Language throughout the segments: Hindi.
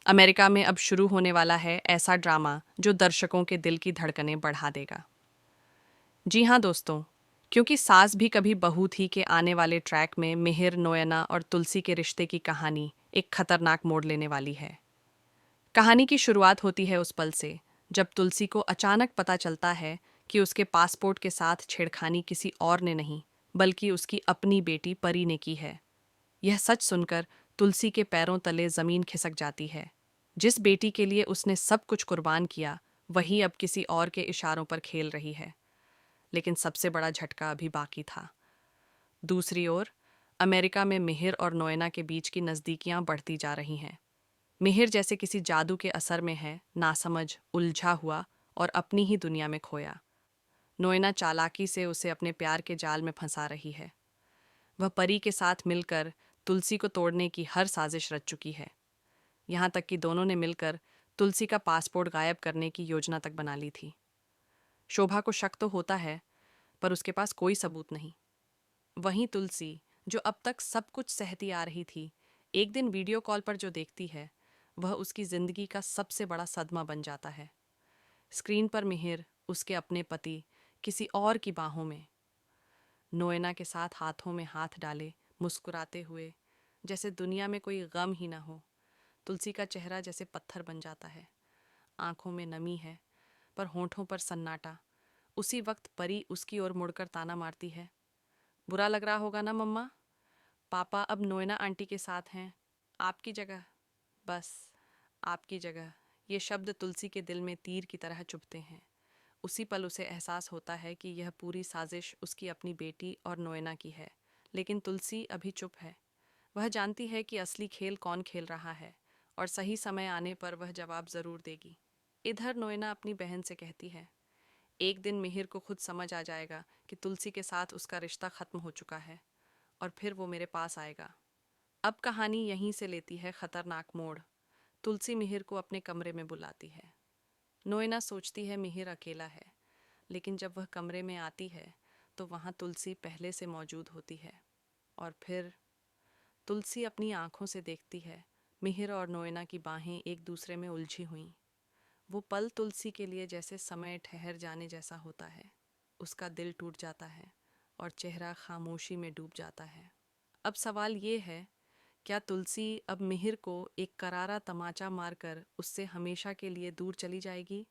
अमेरिका में अब शुरू होने वाला है ऐसा ड्रामा जो दर्शकों के दिल की धड़कनें बढ़ा देगा। जी हाँ दोस्तों, क्योंकि सास भी कभी बहू थी के आने वाले ट्रैक में मिहिर, नोएना और तुलसी के रिश्ते की कहानी एक खतरनाक मोड़ लेने वाली है। कहानी की शुरुआत होती है उस पल से जब तुलसी को अचानक पता चलता है कि उसके पासपोर्ट के साथ छेड़खानी किसी और ने नहीं बल्कि उसकी अपनी बेटी परी ने की है। यह सच सुनकर तुलसी के पैरों तले जमीन खिसक जाती है। जिस बेटी के लिए उसने सब कुछ कुर्बान किया, वही अब किसी और के इशारों पर खेल रही है। लेकिन सबसे बड़ा झटका अभी बाकी था। दूसरी ओर अमेरिका में मिहिर और नोएना के बीच की नज़दीकियां बढ़ती जा रही हैं। मिहिर जैसे किसी जादू के असर में है, नासमझ, उलझा हुआ और अपनी ही दुनिया में खोया। नोएना चालाकी से उसे अपने प्यार के जाल में फंसा रही है। वह परी के साथ मिलकर तुलसी को तोड़ने की हर साजिश रच चुकी है। यहाँ तक कि दोनों ने मिलकर तुलसी का पासपोर्ट गायब करने की योजना तक बना ली थी। शोभा को शक तो होता है, पर उसके पास कोई सबूत नहीं। वहीं तुलसी, जो अब तक सब कुछ सहती आ रही थी, एक दिन वीडियो कॉल पर जो देखती है, वह उसकी जिंदगी का सबसे बड़ा सदमा बन जाता है। स्क्रीन पर मिहिर, उसके अपने पति, किसी और की बाहों में, नोएना के साथ हाथों में हाथ डाले, मुस्कुराते हुए, जैसे दुनिया में कोई गम ही ना हो। तुलसी का चेहरा जैसे पत्थर बन जाता है। आंखों में नमी है, पर होंठों पर सन्नाटा। उसी वक्त परी उसकी ओर मुड़कर ताना मारती है। बुरा लग रहा होगा ना मम्मा? पापा अब नोएना आंटी के साथ हैं। आपकी जगह, बस आपकी जगह। ये शब्द तुलसी के दिल में तीर की तरह चुभते हैं। उसी पल उसे एहसास होता है कि यह पूरी साजिश उसकी अपनी बेटी और नोएना की है। लेकिन तुलसी अभी चुप है। वह जानती है कि असली खेल कौन खेल रहा है और सही समय आने पर वह जवाब जरूर देगी। इधर नोएना अपनी बहन से कहती है, एक दिन मिहिर को खुद समझ आ जाएगा कि तुलसी के साथ उसका रिश्ता खत्म हो चुका है और फिर वो मेरे पास आएगा। अब कहानी यहीं से लेती है खतरनाक मोड़। तुलसी मिहिर को अपने कमरे में बुलाती है। नोएना सोचती है मिहिर अकेला है, लेकिन जब वह कमरे में आती है तो वहाँ तुलसी पहले से मौजूद होती है। और फिर तुलसी अपनी आंखों से देखती है मिहिर और नोएना की बाहें एक दूसरे में उलझी हुई। वो पल तुलसी के लिए जैसे समय ठहर जाने जैसा होता है। उसका दिल टूट जाता है और चेहरा खामोशी में डूब जाता है। अब सवाल ये है, क्या तुलसी अब मिहिर को एक करारा तमाचा मारकर उससे हमेशा के लिए दूर चली जाएगी?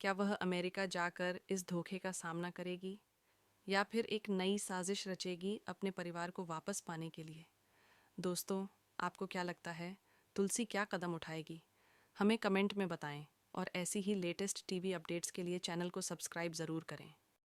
क्या वह अमेरिका जाकर इस धोखे का सामना करेगी, या फिर एक नई साजिश रचेगी अपने परिवार को वापस पाने के लिए? दोस्तों, आपको क्या लगता है, तुलसी क्या कदम उठाएगी? हमें कमेंट में बताएं और ऐसी ही लेटेस्ट टीवी अपडेट्स के लिए चैनल को सब्सक्राइब ज़रूर करें।